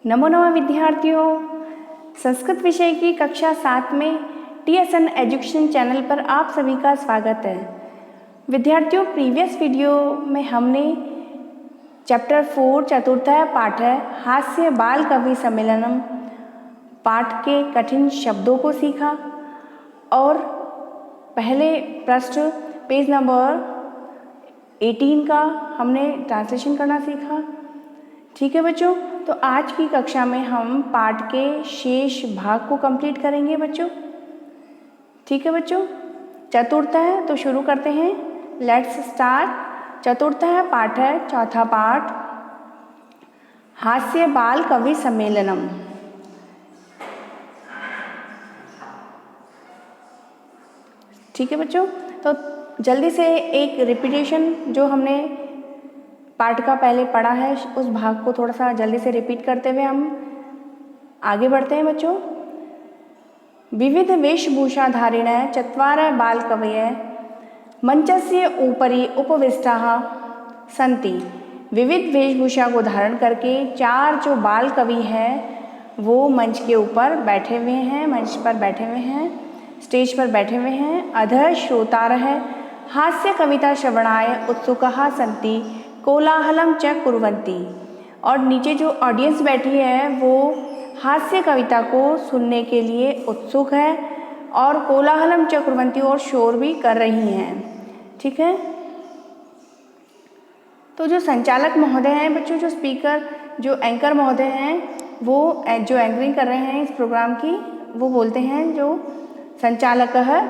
नमो नमः विद्यार्थियों, संस्कृत विषय की कक्षा 7 में TSN एजुकेशन चैनल पर आप सभी का स्वागत है। विद्यार्थियों, प्रीवियस वीडियो में हमने चैप्टर 4 चतुर्थाय पाठ है हास्य बाल कवि सम्मेलनम पाठ के कठिन शब्दों को सीखा और पहले पृष्ठ पेज नंबर 18 का हमने ट्रांसलेशन करना सीखा। ठीक है बच्चों, तो आज की कक्षा में हम पाठ के शेष भाग को कंप्लीट करेंगे बच्चों। ठीक है बच्चों, चतुर्थ है तो शुरू करते हैं। Let's start. चतुर्थ है पाठ है चौथा पाठ हास्य बाल कवि सम्मेलनम। ठीक है बच्चों, तो जल्दी से एक रिपीटेशन जो हमने पाठ का पहले पढ़ा है उस भाग को थोड़ा सा जल्दी से रिपीट करते हुए हम आगे बढ़ते हैं बच्चों। विविध वेशभूषा धारिण चत्वारः बालकवयः मंचस्य ऊपरी उपविष्टाः सन्ति। विविध वेशभूषा को धारण करके 4 जो बाल कवि हैं वो मंच के ऊपर बैठे हुए हैं, मंच पर बैठे हुए हैं, स्टेज पर बैठे हुए हैं। अधः श्रोतारः हास्य कविता श्रवणाय उत्सुकाः सन्ति कोलाहलम च कुर्वन्ति। और नीचे जो ऑडियंस बैठी है वो हास्य कविता को सुनने के लिए उत्सुक है और कोलाहलम च कुर्वन्ति और शोर भी कर रही हैं। ठीक है, तो जो संचालक महोदय हैं बच्चों, जो स्पीकर जो एंकर महोदय हैं वो जो एंकरिंग कर रहे हैं इस प्रोग्राम की, वो बोलते हैं जो संचालक है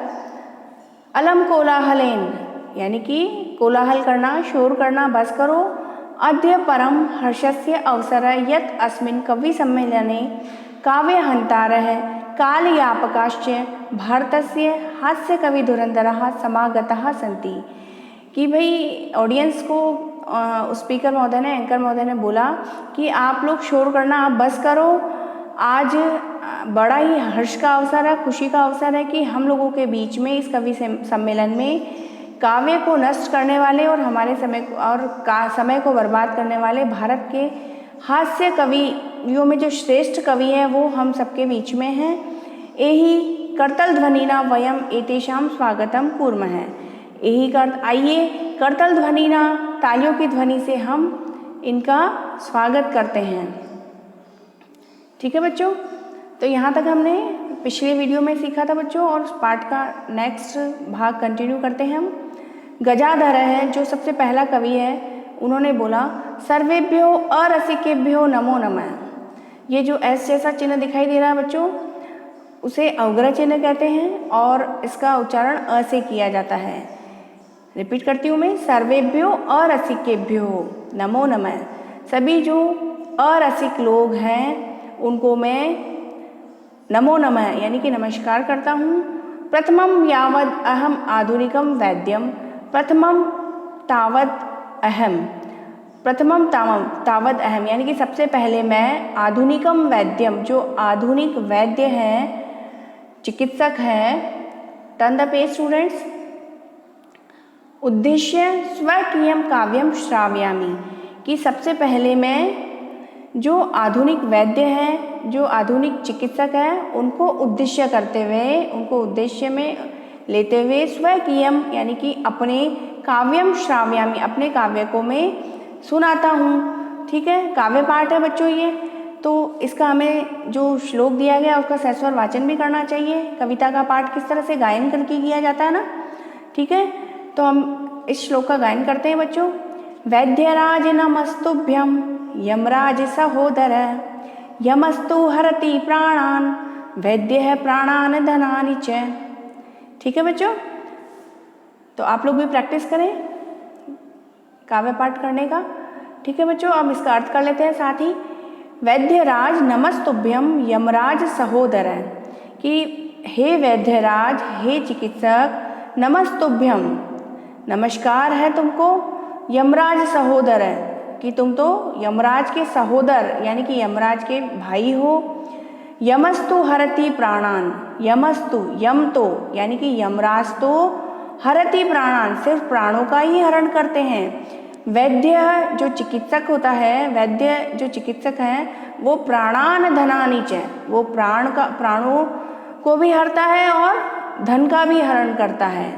अलम कोलाहलेन, यानी कि कोलाहल करना, शोर करना बस करो। अद्य परम हर्षस्य अवसर यत् अस्मिन् कवि सम्मेलने काव्यहन्तारः कालयापकाश्च भारतस्य हास्य कवि धुरंधरः समागताः सन्ति। कि भाई ऑडियंस को स्पीकर महोदय ने, एंकर महोदय ने बोला कि आप लोग शोर करना आप बस करो। आज बड़ा ही हर्ष का अवसर है, खुशी का अवसर है कि हम लोगों के बीच में इस कवि सम्मेलन में काव्य को नष्ट करने वाले और हमारे समय को बर्बाद करने वाले भारत के हास्य कवियों में जो श्रेष्ठ कवि हैं वो हम सबके बीच में हैं। यही करतल ध्वनिना वयम एतेषाम स्वागतम कुर्मः। यही आइए करतल ध्वनिना, तालियों की ध्वनि से हम इनका स्वागत करते हैं। ठीक है बच्चों, तो यहाँ तक हमने पिछले वीडियो में सीखा था बच्चों, और पाठ का नेक्स्ट भाग कंटिन्यू करते हैं हम। गजाधर है जो सबसे पहला कवि है, उन्होंने बोला सर्वेभ्यो अरसिकेभ्यो नमो नमः। ये जो एस जैसा चिन्ह दिखाई दे रहा है बच्चों, उसे अवग्रह चिन्ह कहते हैं और इसका उच्चारण अ से किया जाता है। रिपीट करती हूँ मैं, सर्वेभ्यो अरसिकेभ्यो नमो नमः। सभी जो अरसिक लोग हैं उनको मैं नमो नमः यानी कि नमस्कार करता हूँ। प्रथमम यावद अहम आधुनिकम वैद्यम, प्रथमम तावद अहम, प्रथमम तावद अहम यानी कि सबसे पहले मैं आधुनिकम वैद्यम, जो आधुनिक वैद्य हैं, चिकित्सक हैं। Turn the page students. उद्देश्य स्वकीयम काव्यम श्रावयामि, कि सबसे पहले मैं जो आधुनिक वैद्य हैं, जो आधुनिक चिकित्सक हैं, उनको उद्देश्य करते हुए, उनको उद्देश्य में लेते हुए स्वकीयम यानी कि अपने काव्यम श्रावयामि, अपने काव्य को मैं सुनाता हूँ। ठीक है, काव्य पाठ है बच्चों ये, तो इसका हमें जो श्लोक दिया गया उसका सस्वर वाचन भी करना चाहिए। कविता का पाठ किस तरह से गायन करके किया जाता है ना। ठीक है, तो हम इस श्लोक का गायन करते हैं बच्चों। वैद्यराज नमस्तुभ्यम यमराज सहोदर, यमस्तु हरति प्राणान वैद्य प्राणान धनानि च। ठीक है बच्चों, तो आप लोग भी प्रैक्टिस करें काव्य पाठ करने का। ठीक है बच्चों, अब इसका अर्थ कर लेते हैं साथ ही। वैद्यराज नमस्तुभ्यम यमराज सहोदर, कि हे वैद्यराज, हे चिकित्सक, नमस्तुभ्यम नमस्कार है तुमको, यमराज सहोदर है कि तुम तो यमराज के सहोदर यानी कि यमराज के भाई हो। यमस्तु हरति प्राणान, यमस्तु यम तो यानी कि यमराज तो हरति प्राणान सिर्फ प्राणों का ही हरण करते हैं। वैद्य जो चिकित्सक होता है, वैद्य जो चिकित्सक हैं वो प्राणान धनानि च, वो प्राणों को भी हरता है और धन का भी हरण करता है।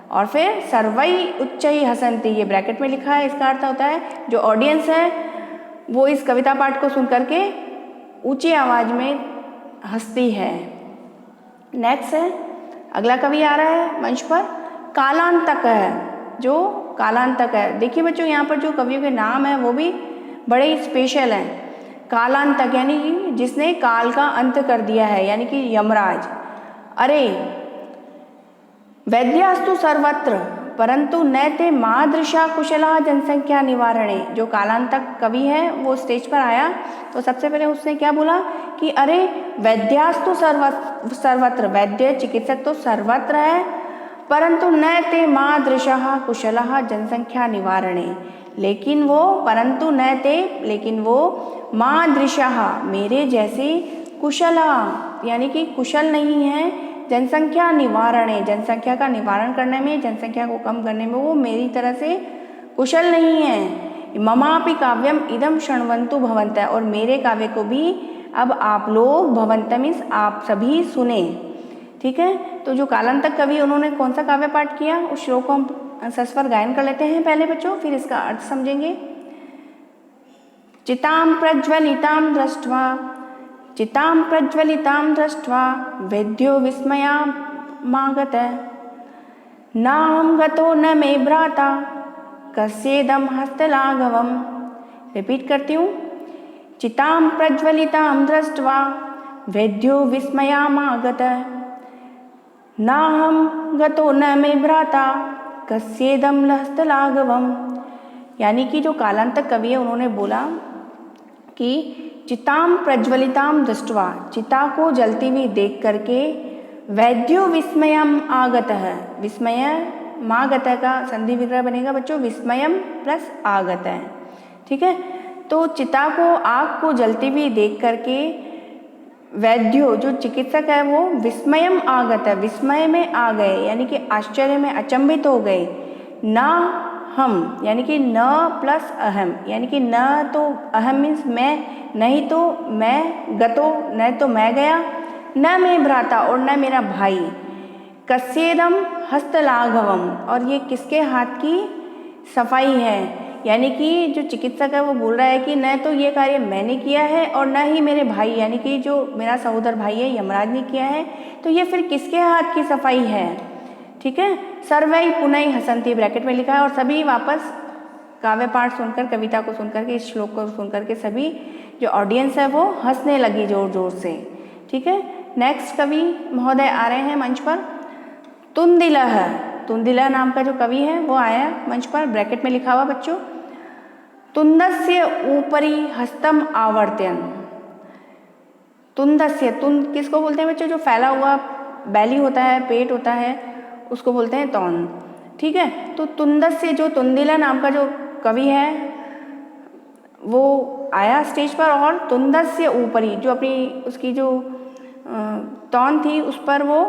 और फिर सर्वई उच्चई हसंती, ये ब्रैकेट में लिखा है, इसका अर्थ होता है जो ऑडियंस है वो इस कविता पाठ को सुन करके ऊंची आवाज में हंसती है। नेक्स्ट है, अगला कवि आ रहा है मंच पर, कालांतक है, जो कालांतक है। देखिए बच्चों यहाँ पर जो कवियों के नाम है वो भी बड़े ही स्पेशल हैं। कालांतक यानी कि जिसने काल का अंत कर दिया है, यानी कि यमराज। अरे वैद्यास्तु सर्वत्र परंतु नैते मादृशा कुशला जनसंख्या निवारणे। जो कालांतक कवि है वो स्टेज पर आया तो सबसे पहले उसने क्या बोला कि अरे वैद्यास्तु सर्वत्र, वैद्य चिकित्सक तो सर्वत्र है, परंतु नैते मादृशा कुशला जनसंख्या निवारणे, लेकिन वो परंतु नैते, लेकिन वो मादृशा मेरे जैसे कुशला यानी कि कुशल नहीं है, जनसंख्या निवारणे, जनसंख्या का निवारण करने में, जनसंख्या को कम करने में वो मेरी तरह से कुशल नहीं है। ममापि काव्यम इदम शृण्वन्तु भवन्तः, और मेरे काव्य को भी अब आप लोग, भवन्तः मीन्स आप सभी सुने। ठीक है, तो जो कालांतक कवि उन्होंने कौन सा काव्य पाठ किया उस श्लोक को हम सस्वर गायन कर लेते हैं पहले बच्चों, फिर इसका अर्थ समझेंगे। चितां प्रज्वलितां दृष्ट्वा, चितां प्रज्वलितां दृष्ट्वा वैद्यो विस्मयामागत, नाहं गतो न मे भ्राता कस्येदं हस्तलाघवम्। रिपीट करती हूँ, चितां प्रज्वलितां दृष्ट्वा वैद्यो विस्मयामागत, नाहं गतो न मे भ्राता कस्येदं हस्तलाघवम्। यानी कि जो कालांतक कवि है उन्होंने बोला कि चितां प्रज्वलितां दृष्ट्वा, चिता को जलती हुई देख करके, वैद्यो विस्मयम आगत है, विस्मय मागत का संधि विग्रह बनेगा बच्चों, विस्मयम प्लस आगत है। ठीक है, तो चिता को, आग को जलती हुई देख करके वैद्यो जो चिकित्सक है वो विस्मयम आगत है, विस्मय में आ गए, यानी कि आश्चर्य में अचंभित हो गए। ना हम यानी कि न प्लस अहम, यानी कि न तो अहम मीन्स मैं, नहीं तो मैं, गतो न तो मैं गया, न मैं भ्राता और न मेरा भाई, कस्येदम हस्तलाघवम, और ये किसके हाथ की सफाई है। यानी कि जो चिकित्सक है वो बोल रहा है कि न तो ये कार्य मैंने किया है और न ही मेरे भाई यानी कि जो मेरा सहोदर भाई है यमराज ने किया है, तो ये फिर किसके हाथ की सफाई है। ठीक है, सर्वै पुनः हसन्ति ब्रैकेट में लिखा है, और सभी वापस काव्य पाठ सुनकर, कविता को सुनकर के, इस श्लोक को सुनकर के सभी जो ऑडियंस है वो हंसने लगी जोर जोर से। ठीक है, नेक्स्ट कवि महोदय आ रहे हैं मंच पर, तुंदिलः, तुंदिलः नाम का जो कवि है वो आया मंच पर, ब्रैकेट में लिखा हुआ बच्चों, तुंदस्य ऊपरी हस्तम आवर्त्यन। तुंदस्य, तुंद किसको बोलते हैं बच्चों, जो फैला हुआ बैली होता है, पेट होता है, उसको बोलते हैं तौन। ठीक है, तो तुंदस्य, जो तुंदिला नाम का जो कवि है वो आया स्टेज पर, और तुंदस्य ऊपरी जो अपनी उसकी जो तौन थी उस पर वो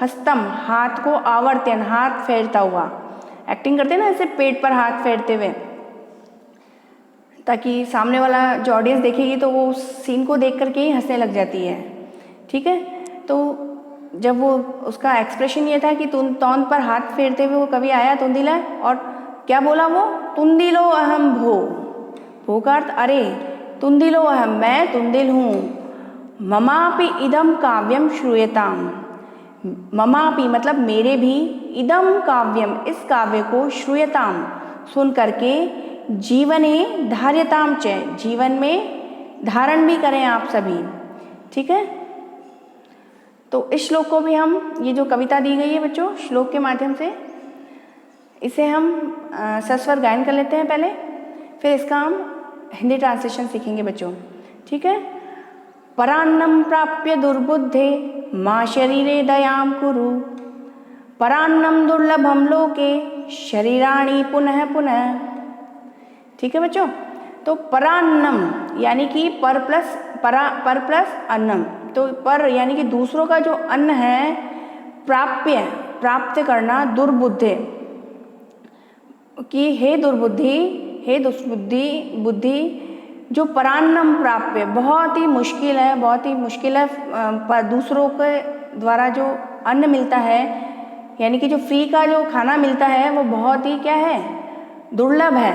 हस्तम हाथ को, आवर्त्यन हाथ फेरता हुआ, एक्टिंग करते हैं ना ऐसे पेट पर हाथ फेरते हुए, ताकि सामने वाला जो ऑडियंस देखेगी तो वो उस सीन को देख करके ही हंसने लग जाती है। ठीक है, तो जब वो उसका एक्सप्रेशन ये था कि तौन पर हाथ फेरते हुए वो कवि आया तुंदिला, और क्या बोला वो, तुंदिलो अहम भो, भो का अर्थ अरे, तुंदिलो अहम मैं तुंदिल हूँ, ममापि इदम काव्यम श्रूयताम, ममापि मतलब मेरे भी, इदम काव्यम इस काव्य को, श्रूयताम सुन करके, जीवने धार्यताम च जीवन में धारण भी करें आप सभी। ठीक है, तो इस श्लोक को भी हम, ये जो कविता दी गई है बच्चों श्लोक के माध्यम से, इसे हम सस्वर गायन कर लेते हैं पहले, फिर इसका हम हिंदी ट्रांसलेशन सीखेंगे बच्चों। ठीक है, परान्नम प्राप्य दुर्बुद्धे माँ शरीरे दयाम कुरु, परान्नम दुर्लभम लोके शरीराणि पुनः पुनः। ठीक है बच्चों, तो परान्नम यानी कि पर प्लस अन्नम, तो पर यानी कि दूसरों का जो अन्न है, प्राप्य प्राप्त करना, दुर्बुद्धे कि हे दुर्बुद्धि हे दुष्बुद्धि बुद्धि जो परान्नम प्राप्य बहुत ही मुश्किल है, बहुत ही मुश्किल है, पर दूसरों के द्वारा जो अन्न मिलता है यानी कि जो फ्री का जो खाना मिलता है वो बहुत ही क्या है, दुर्लभ है।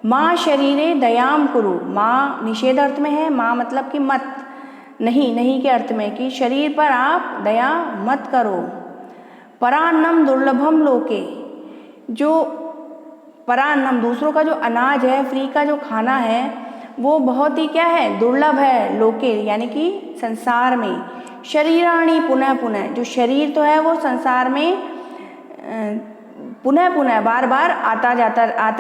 माँ शरीरे दयाम कुरु, माँ निषेध अर्थ में है, माँ मतलब कि मत, नहीं के अर्थ में कि शरीर पर आप दया मत करो। परान्नम दुर्लभम लोके, जो परान्नम दूसरों का जो अनाज है, फ्री का जो खाना है वो बहुत ही क्या है, दुर्लभ है, लोके यानी कि संसार में। शरीराणि पुनः पुनः, जो शरीर तो है वो संसार में पुनः पुनः बार बार आता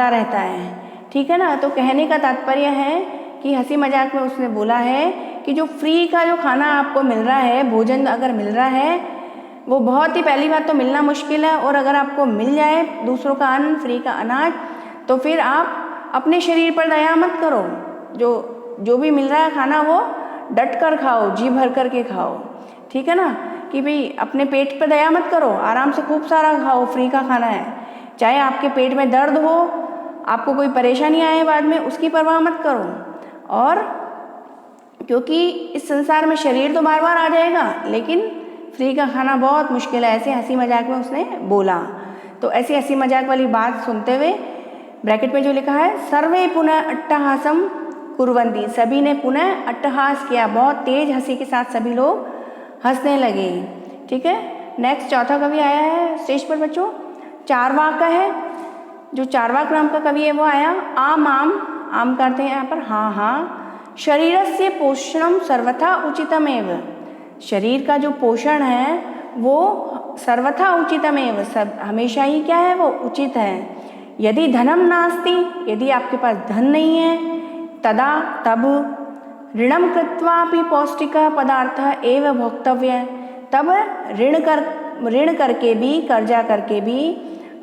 रहता है, ठीक है ना। तो कहने का तात्पर्य है कि हंसी मजाक में उसने बोला है कि जो फ्री का जो खाना आपको मिल रहा है, भोजन अगर मिल रहा है वो बहुत ही, पहली बात तो मिलना मुश्किल है, और अगर आपको मिल जाए दूसरों का अन्न, फ्री का अनाज, तो फिर आप अपने शरीर पर दया मत करो। जो भी मिल रहा है खाना वो डट कर खाओ, जी भर कर के खाओ, ठीक है ना। कि भाई अपने पेट पर दया मत करो, आराम से खूब सारा खाओ, फ्री का खाना है। चाहे आपके पेट में दर्द हो, आपको कोई परेशानी आए बाद में, उसकी परवाह मत करो। और क्योंकि इस संसार में शरीर तो बार बार आ जाएगा, लेकिन फ्री का खाना बहुत मुश्किल है, ऐसे हंसी मजाक में उसने बोला। तो ऐसी हंसी मजाक वाली बात सुनते हुए ब्रैकेट में जो लिखा है, सर्वे पुनः अट्टहासम कुर्वन्ति, सभी ने पुनः अट्टहास किया, बहुत तेज हंसी के साथ सभी लोग हंसने लगे, ठीक है। नेक्स्ट चौथा कवि आया है स्टेज पर बच्चों, चारवाक है। जो चारवाक नाम का कवि है वो आया। आम करते हैं यहाँ पर हाँ, शरीरस्य पोषणम सर्वथा उचितमेव, शरीर का जो पोषण है वो सर्वथा उचितमेव, सब हमेशा ही क्या है, वो उचित है। यदि धनम नास्ति, यदि आपके पास धन नहीं है, तदा तब ऋणम कृत्वापि पौष्टिक पदार्थ एव भोक्तव्य, तब ऋण करके भी, कर्जा करके भी,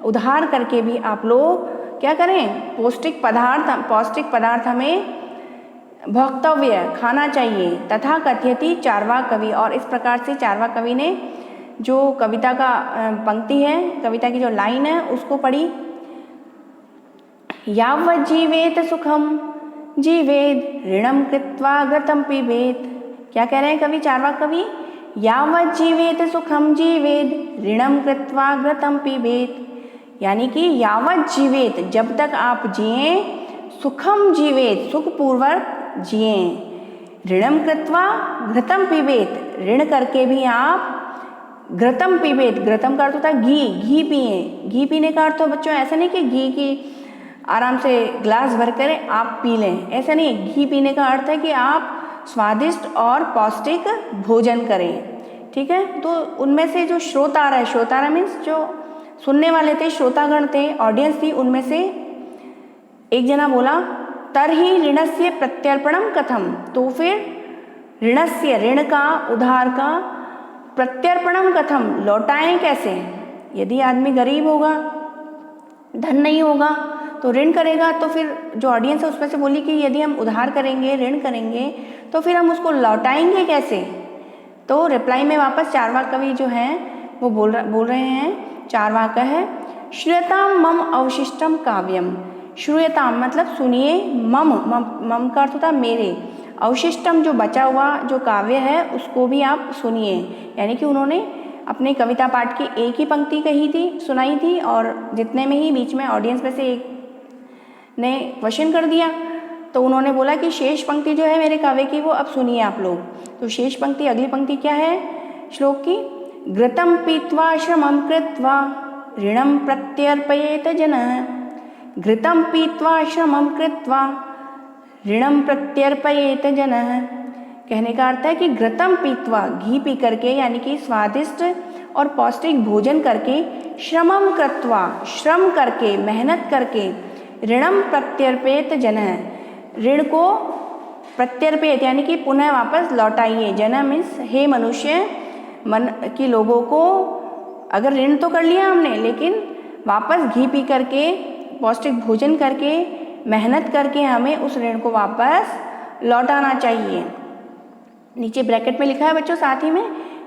उधार करके भी आप लोग क्या करें, पौष्टिक पदार्थ हमें भोक्तव्य खाना चाहिए। तथा कथयति चारवाक कवि, और इस प्रकार से चारवाक कवि ने जो कविता का पंक्ति है, कविता की जो लाइन है उसको पढ़ी। यावत् जीवेत सुखम जीवेद ऋणम कृत्वा घृतं पिबेत। क्या कह रहे हैं कवि, चारवाक कवि, यावत् जीवेत सुखम जीवेद ऋणम कृत्वा घृतं पिबेत, यानी कि यावत् जीवेत, जब तक आप जिए, सुखम जीवेत, सुखपूर्वक जिए, ऋणम कृत्वा घृतं पिबेत, ऋण करके भी आप घृतं पिबेत, घृतं का अर्थ होता है घी पिए। घी पीने का अर्थ तो बच्चों ऐसा नहीं कि घी की आराम से ग्लास भर कर आप पी लें, ऐसा नहीं। घी पीने का अर्थ है कि आप स्वादिष्ट और पौष्टिक भोजन करें, ठीक है। तो उनमें से जो श्रोतारा मीन्स जो सुनने वाले थे, श्रोतागण थे, ऑडियंस थी, उनमें से एक जना बोला, तरहि ऋणस्य प्रत्यर्पणम कथम, तो फिर ऋणस्य, ऋण का, उधार का, प्रत्यर्पणम कथम, लौटाएं कैसे। यदि आदमी गरीब होगा, धन नहीं होगा तो ऋण करेगा, तो फिर जो ऑडियंस है उसमें से बोली कि यदि हम उधार करेंगे, ऋण करेंगे, तो फिर हम उसको लौटाएंगे कैसे। तो रिप्लाई में वापस चारवाक कवि जो हैं वो बोल रहे हैं, चारवाक है, श्रूयताम मम अवशिष्टम काव्यम, श्रूयताम मतलब सुनिए, मम का अर्थ होता है मेरे, अवशिष्टम जो बचा हुआ जो काव्य है उसको भी आप सुनिए। यानी कि उन्होंने अपने कविता पाठ की एक ही पंक्ति सुनाई थी, और जितने में ही बीच में ऑडियंस में से एक ने क्वेश्चन कर दिया, तो उन्होंने बोला कि शेष पंक्ति जो है मेरे काव्य की वो अब सुनिए आप लोग। तो शेष पंक्ति, अगली पंक्ति क्या है श्लोक की, घृतं पीत्वा श्रमं कृत्वा ऋणं प्रत्यर्पयेत जनः, घृतं पीत्वा श्रमं कृत्वा ऋणं प्रत्यर्पयेत जनः। कहने का अर्थ है कि घृतं पीत्वा, घी पी करके, यानी कि स्वादिष्ट और पौष्टिक भोजन करके, श्रमं कृत्वा, श्रम करके, मेहनत करके, ऋणम प्रत्यर्पयेत जनः, ऋण को प्रत्यर्पयेत यानी कि पुनः वापस लौटाइए। जनः मीन्स हे मनुष्य, मन की लोगों को, अगर ऋण तो कर लिया हमने, लेकिन वापस घी पी करके, पौष्टिक भोजन करके, मेहनत करके हमें उस ऋण को वापस लौटाना चाहिए। नीचे ब्रैकेट में लिखा है बच्चों साथ ही में,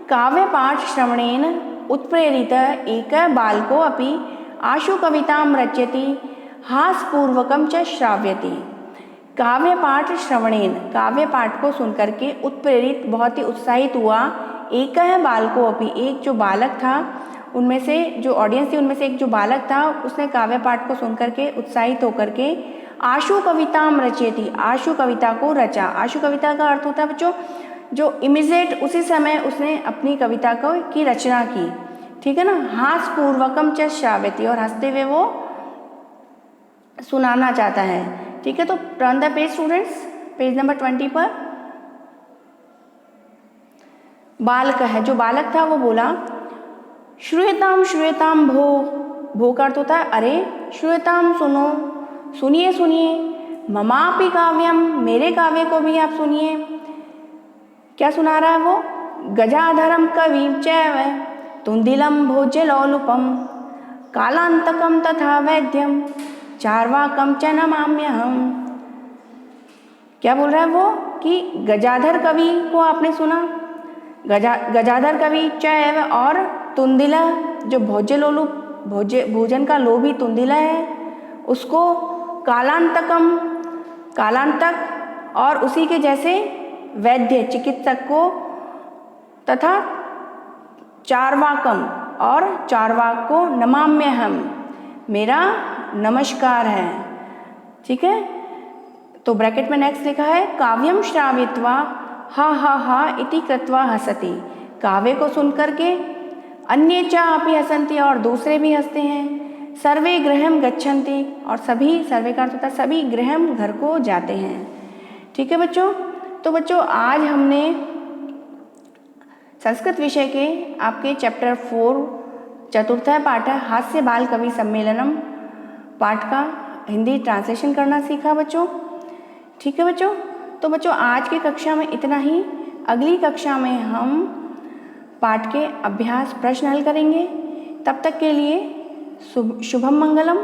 काव्य पाठ श्रवणेन उत्प्रेरित एक बालको अपि आशु कवितां रचयति हासपूर्वकं च श्राव्यति। काव्य पाठ श्रवणेन, काव्य पाठ को सुनकर के उत्प्रेरित, बहुत ही उत्साहित हुआ। एकः बालको अपि, एक जो बालक था उनमें से, जो ऑडियंस थी उनमें से एक जो बालक था, उसने काव्य पाठ को सुनकर के उत्साहित होकर के आशु कविताम रचयति, आशु कविता को रचा। आशु कविता का अर्थ होता है बच्चों जो इमीडिएट उसी समय उसने अपनी कविता को की रचना की, ठीक है ना। हासपूर्वकम च श्राव्यति, और हंसते हुए वो सुनाना चाहता है, ठीक है। तो turn the page students, page number 20 पर। बालक है, जो बालक था वो बोला श्रूयताम श्रूयताम भो, भो का अर्थ होता है अरे, श्रूयताम सुनो, सुनिए सुनिए, ममापि काव्यम, मेरे काव्य को भी आप सुनिए। क्या सुना रहा है वो? गजाधरम कविं चैव तुंदिलं भोज्यलोलुपम कालांतकम तथा वैद्यम चार्वाकम च नमाम्यहम्। क्या बोल रहा है वो कि गजाधर कवि को आपने सुना, गजाधर कवि चैव, और तुंदिला जो भोज्यलोलुप, भोजन का लोभी तुंदिला है, उसको कालांतकम, कालांतक, और उसी के जैसे वैद्य चिकित्सक को, तथा चार्वाकम, और चार्वाक को, नमाम्यहम्, मेरा नमस्कार है, ठीक है। तो ब्रैकेट में नेक्स्ट लिखा है काव्यम श्रावित्वा हा हा हा इति कृत्वा हसति। काव्य को सुनकर के अन्ये च अपि हसन्ति, और दूसरे भी हंसते हैं। सर्वे गृहं गच्छन्ति, और सभी, सर्वे का अर्थ होता है सभी, गृहं घर को जाते हैं, ठीक है बच्चों। तो बच्चों आज हमने संस्कृत विषय के आपके चैप्टर 4 चतुर्थ पाठ हास्य बाल कवि सम्मेलनम पाठ का हिंदी ट्रांसलेशन करना सीखा बच्चों, ठीक है बच्चों। तो बच्चों आज की कक्षा में इतना ही। अगली कक्षा में हम पाठ के अभ्यास प्रश्न हल करेंगे। तब तक के लिए शुभम मंगलम।